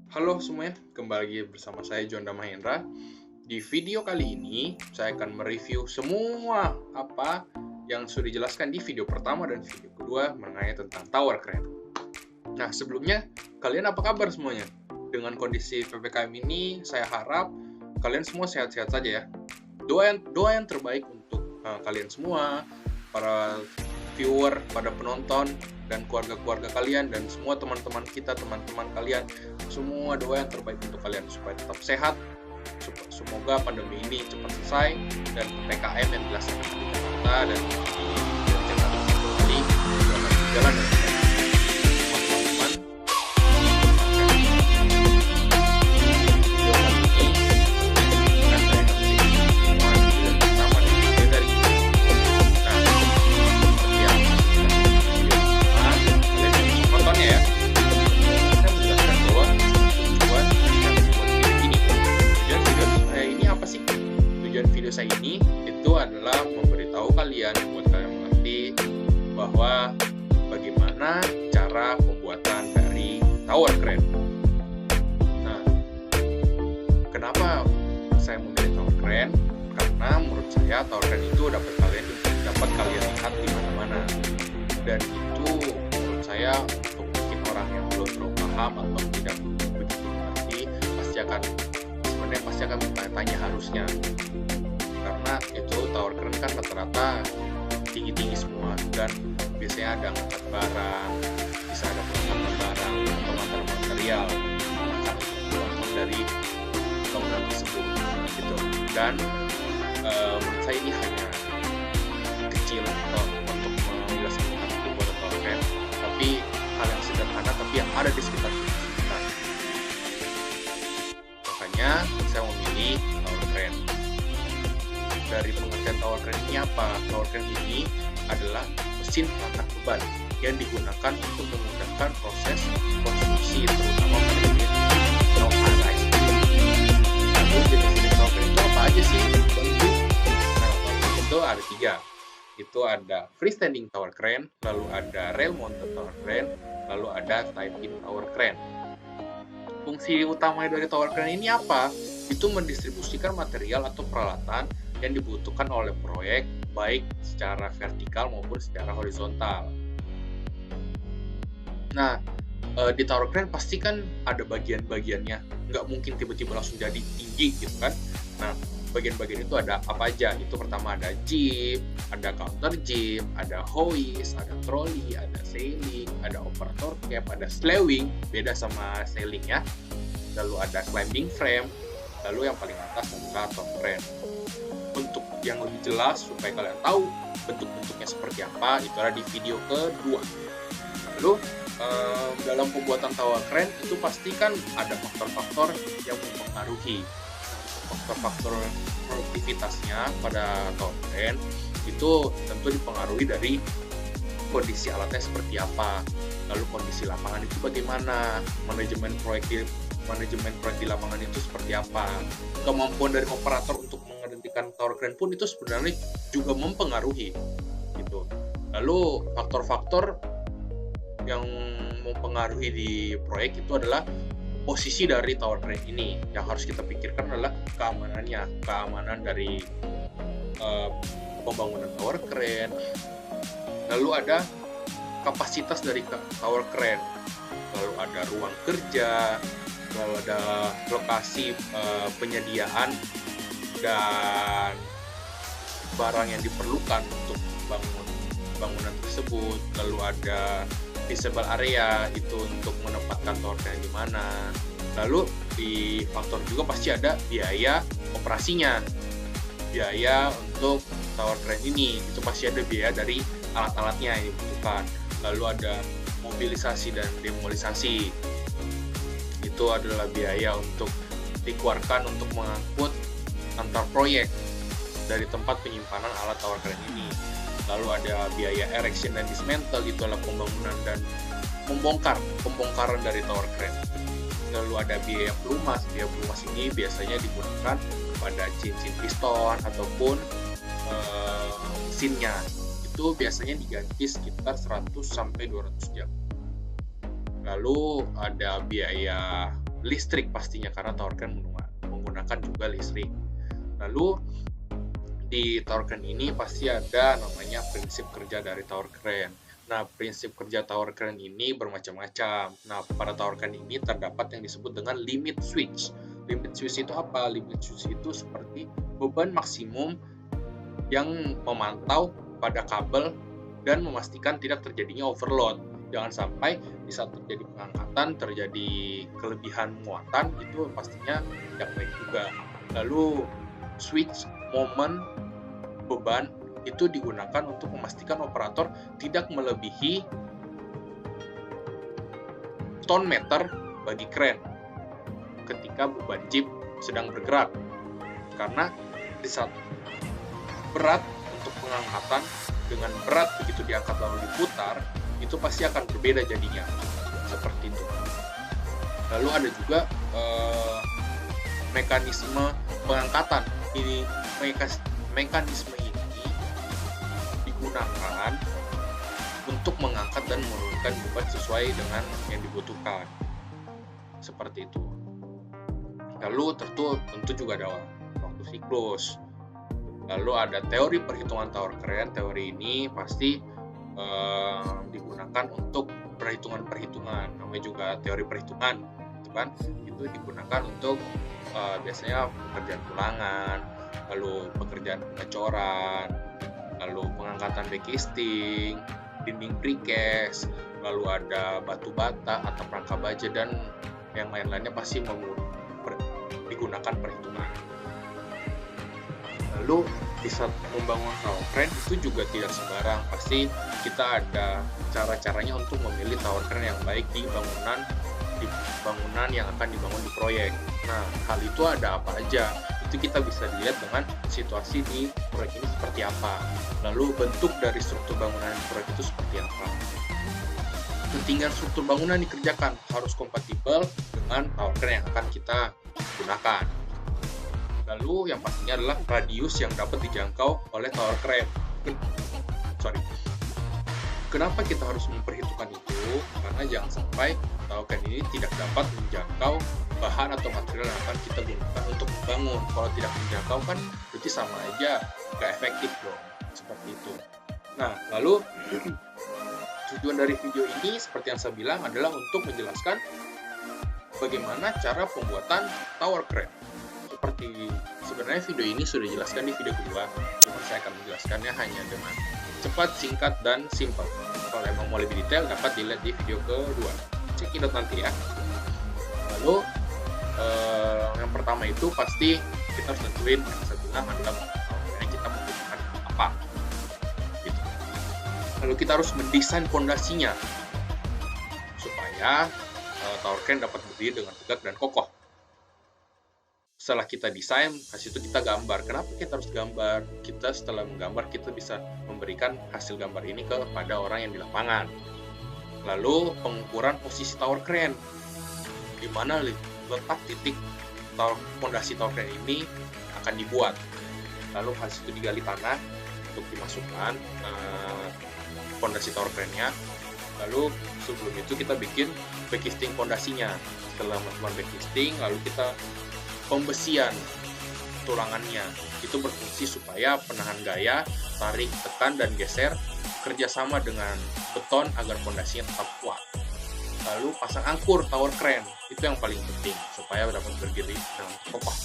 Halo semuanya, kembali lagi bersama saya Jonda Mahendra. Di video kali ini, saya akan mereview semua apa yang sudah dijelaskan di video pertama dan video kedua mengenai tentang Tower Crane. Nah, sebelumnya, kalian apa kabar semuanya? Dengan kondisi PPKM ini, saya harap kalian semua sehat-sehat saja ya. Doa yang terbaik untuk kalian semua, para viewer, pada penonton, dan keluarga-keluarga kalian, dan semua teman-teman kita, teman-teman kalian, semua doa yang terbaik untuk kalian supaya tetap sehat. Semoga pandemi ini cepat selesai dan PPKM yang dilaksanakan di Jakarta dan di Jakarta kembali dapat berjalan dengan baik. Teman-teman, video saya ini itu adalah memberitahu kalian, buat kalian mengerti bahwa bagaimana cara pembuatan dari Tower Crane. Nah, kenapa saya memilih Tower Crane? Karena menurut saya Tower Crane itu dapat kalian lihat di mana-mana, dan itu menurut saya untuk mungkin orang yang belum terlalu paham atau tidak begitu mengerti pasti akan bertanya harusnya. Karena itu Tower Crane kan rata-rata tinggi-tinggi semua, dan biasanya ada angkat barang, bisa ada pengangkatan barang atau material dari bangunan tersebut gitu. Dan menurut saya ini hanya kecil untuk menjelaskan tentang pembuatan Tower Crane, tapi hal yang sederhana tapi yang ada di sekitar kita. Makanya saya memilih Tower Crane. Dari pengertian Tower Crane ini apa? Tower Crane ini adalah mesin pengangkat beban yang digunakan untuk memudahkan proses konstruksi, terutama pada unit atau high-rise. Lalu jenis-jenis Tower Crane itu apa aja sih? Nah, itu ada 3. Itu ada freestanding Tower Crane, lalu ada rail mounted Tower Crane, lalu ada tie-in Tower Crane. Fungsi utama dari Tower Crane ini apa? Itu mendistribusikan material atau peralatan yang dibutuhkan oleh proyek, baik secara vertikal maupun secara horizontal. Nah, di Tower Crane pasti kan ada bagian-bagiannya, nggak mungkin tiba-tiba langsung jadi tinggi gitu kan. Nah, bagian-bagian itu ada apa aja? Itu pertama ada jib, ada counter jib, ada hoist, ada trolley, ada sailing, ada operator cap, ada slewing, beda sama sailing ya. Lalu ada climbing frame, lalu yang paling atas adalah Tower Crane. Untuk yang lebih jelas supaya kalian tahu bentuk-bentuknya seperti apa, itu ada di video kedua. Lalu dalam pembuatan Tower Crane itu pasti kan ada faktor-faktor yang mempengaruhi. Faktor-faktor produktivitasnya pada Tower Crane itu tentu dipengaruhi dari kondisi alatnya seperti apa, lalu kondisi lapangan itu bagaimana, manajemen proyek di lapangan itu seperti apa, kemampuan dari operator untuk menghentikan Tower Crane pun itu sebenarnya juga mempengaruhi gitu. Lalu faktor-faktor yang mempengaruhi di proyek itu adalah posisi dari Tower Crane ini. Yang harus kita pikirkan adalah keamanan dari pembangunan Tower Crane. Lalu ada kapasitas dari Tower Crane, lalu ada ruang kerja, lalu ada lokasi penyediaan dan barang yang diperlukan untuk bangunan tersebut. Lalu ada visible area, itu untuk menempatkan Tower Crane di mana. Lalu di faktor juga pasti ada biaya operasinya, biaya untuk Tower Crane ini, itu pasti ada biaya dari alat-alatnya yang dibutuhkan. Lalu ada mobilisasi dan demobilisasi, itu adalah biaya untuk dikeluarkan untuk mengangkut antar proyek dari tempat penyimpanan alat Tower Crane ini. Lalu ada biaya erection dan dismantle, itu adalah pembangunan dan pembongkaran dari Tower Crane. Lalu ada biaya pelumas ini biasanya digunakan pada cincin piston ataupun mesinnya. Itu biasanya diganti sekitar 100-200 jam. Lalu ada biaya listrik pastinya, karena tower crane menggunakan juga listrik. Lalu di tower crane ini pasti ada namanya prinsip kerja dari tower crane. Nah, prinsip kerja tower crane ini bermacam-macam. Nah, pada tower crane ini terdapat yang disebut dengan limit switch. Limit switch itu apa? Limit switch itu seperti beban maksimum yang memantau pada kabel dan memastikan tidak terjadinya overload. Jangan sampai di saat terjadi pengangkatan terjadi kelebihan muatan, itu pastinya tidak baik juga. Lalu switch moment beban itu digunakan untuk memastikan operator tidak melebihi ton meter bagi crane ketika beban jeep sedang bergerak, karena di saat berat untuk pengangkatan dengan berat begitu diangkat lalu diputar, itu pasti akan berbeda jadinya, seperti itu. Lalu ada juga mekanisme pengangkatan. Ini mekanisme ini digunakan untuk mengangkat dan menurunkan beban sesuai dengan yang dibutuhkan, seperti itu. Lalu tentu juga ada waktu siklus. Lalu ada teori perhitungan tower crane. Teori ini pasti digunakan untuk perhitungan-perhitungan. Namanya juga teori perhitungan, gitu kan? Itu digunakan untuk biasanya pekerjaan tulangan, lalu pekerjaan pengecoran, lalu pengangkatan backcasting, dinding precast, lalu ada batu bata atau rangka baja dan yang lain-lainnya pasti digunakan perhitungan. Lalu di saat membangun tower crane itu juga tidak sembarang, pasti kita ada cara-caranya untuk memilih tower crane yang baik di bangunan yang akan dibangun di proyek. Nah, hal itu ada apa aja? Itu kita bisa dilihat dengan situasi di proyek ini seperti apa. Lalu bentuk dari struktur bangunan di proyek itu seperti apa. Ketinggian struktur bangunan dikerjakan harus kompatibel dengan tower crane yang akan kita gunakan. Lalu yang pastinya adalah radius yang dapat dijangkau oleh tower crane. Kenapa kita harus memperhitungkan itu? Karena jangan sampai tower crane ini tidak dapat menjangkau bahan atau material yang akan kita gunakan untuk membangun. Kalau tidak menjangkau kan berarti sama aja nggak efektif dong. Seperti itu. Nah, lalu tujuan dari video ini seperti yang saya bilang adalah untuk menjelaskan bagaimana cara pembuatan tower crane. Seperti sebenarnya video ini sudah dijelaskan di video kedua, cuma saya akan menjelaskannya hanya dengan cepat, singkat, dan simpel. Kalau emang mau lebih detail dapat dilihat di video kedua. Cekidot nanti ya. Lalu yang pertama itu pasti kita harus tentuin yang saya bilang adalah kita membutuhkan apa. Gitu. Lalu kita harus mendesain fondasinya supaya tower crane dapat berdiri dengan tegak dan kokoh. Setelah kita desain, hasil itu kita gambar. Kenapa kita harus gambar? Kita setelah menggambar, kita bisa memberikan hasil gambar ini kepada orang yang di lapangan. Lalu pengukuran posisi tower crane, di mana letak titik fondasi tower crane ini akan dibuat. Lalu hasil itu digali tanah untuk dimasukkan fondasi tower crane-nya. Lalu sebelum itu kita bikin backcasting fondasinya. Setelah melakukan backcasting, lalu kita pembesian tulangannya. Itu berfungsi supaya penahan gaya, tarik, tekan, dan geser kerjasama dengan beton agar fondasinya tetap kuat. Lalu pasang angkur tower crane, itu yang paling penting supaya dapat berdiri dengan kokoh.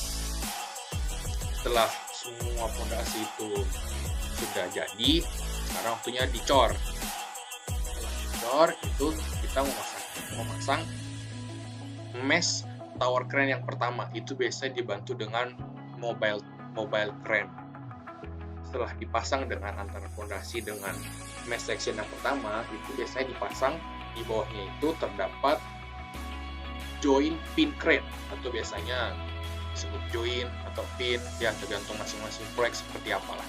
Setelah semua fondasi itu sudah jadi, sekarang waktunya dicor. Setelah dicor itu kita memasang mesh tower crane yang pertama. Itu biasanya dibantu dengan mobile crane. Setelah dipasang dengan antara fondasi dengan mesh section yang pertama, itu biasanya dipasang di bawahnya itu terdapat join pin crane, atau biasanya disebut join atau pin, ya tergantung masing-masing proyek seperti apalah.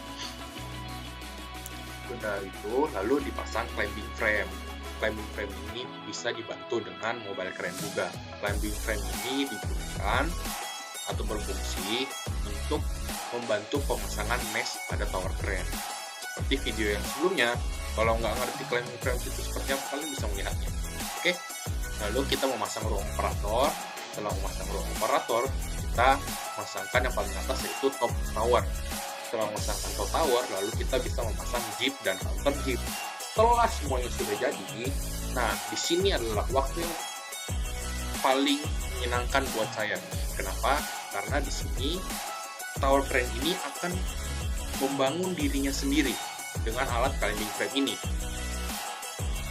Sudah itu lalu dipasang climbing frame. Climbing frame ini bisa dibantu dengan mobile crane juga. Climbing frame ini digunakan atau berfungsi untuk membantu pemasangan mesh pada tower crane. Seperti video yang sebelumnya, kalau nggak ngerti climbing frame itu seperti apa, kalian bisa melihatnya. Oke, lalu kita memasang ruang operator. setelah memasang ruang operator, kita memasangkan yang paling atas yaitu top tower. Setelah memasangkan top tower, lalu kita bisa memasang jeep dan counter jeep. Setelah semuanya sudah jadi, nah di sini adalah waktu yang paling menyenangkan buat saya. Kenapa? Karena di sini tower crane ini akan membangun dirinya sendiri dengan alat climbing frame ini.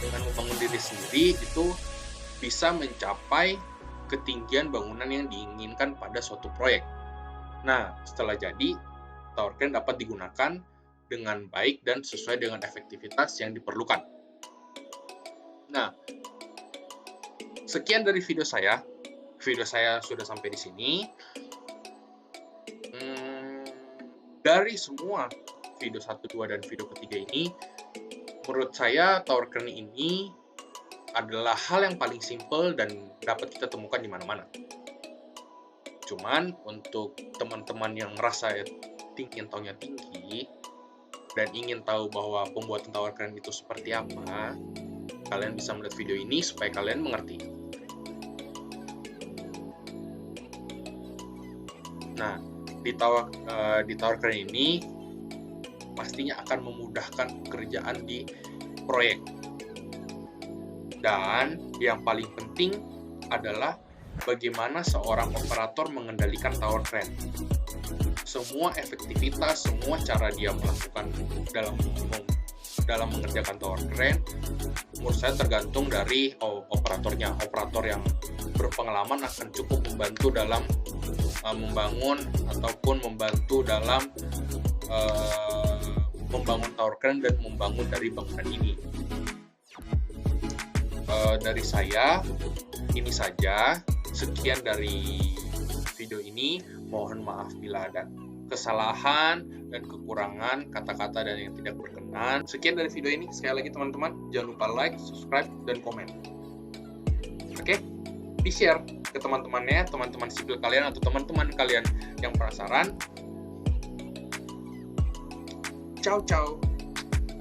Dengan membangun diri sendiri itu bisa mencapai ketinggian bangunan yang diinginkan pada suatu proyek. Nah, setelah jadi, tower crane dapat digunakan dengan baik dan sesuai dengan efektivitas yang diperlukan. Nah, sekian dari video saya. Video saya sudah sampai di sini. Dari semua video 1, 2, dan video ketiga ini, menurut saya tower crane ini adalah hal yang paling simple dan dapat kita temukan di mana-mana. Cuman untuk teman-teman yang merasa ingin tahunya tinggi dan ingin tahu bahwa pembuatan tower crane itu seperti apa, kalian bisa melihat video ini supaya kalian mengerti. Nah, di tower crane ini pastinya akan memudahkan pekerjaan di proyek. Dan yang paling penting adalah bagaimana seorang operator mengendalikan tower crane. Semua efektivitas, semua cara dia melakukan dalam mengerjakan tower crane, menurut saya tergantung dari operatornya. Operator yang berpengalaman akan cukup membantu dalam membangun ataupun membantu dalam membangun tower crane dan membangun dari bangunan ini. Dari saya, ini saja. Sekian dari video ini. Mohon maaf bila ada kesalahan dan kekurangan kata-kata dan yang tidak berkenan. Sekian dari video ini. Sekali lagi teman-teman, jangan lupa like, subscribe, dan komen. Oke? Di-share ke teman-temannya, teman-teman sipil kalian atau teman-teman kalian yang penasaran. Ciao, ciao.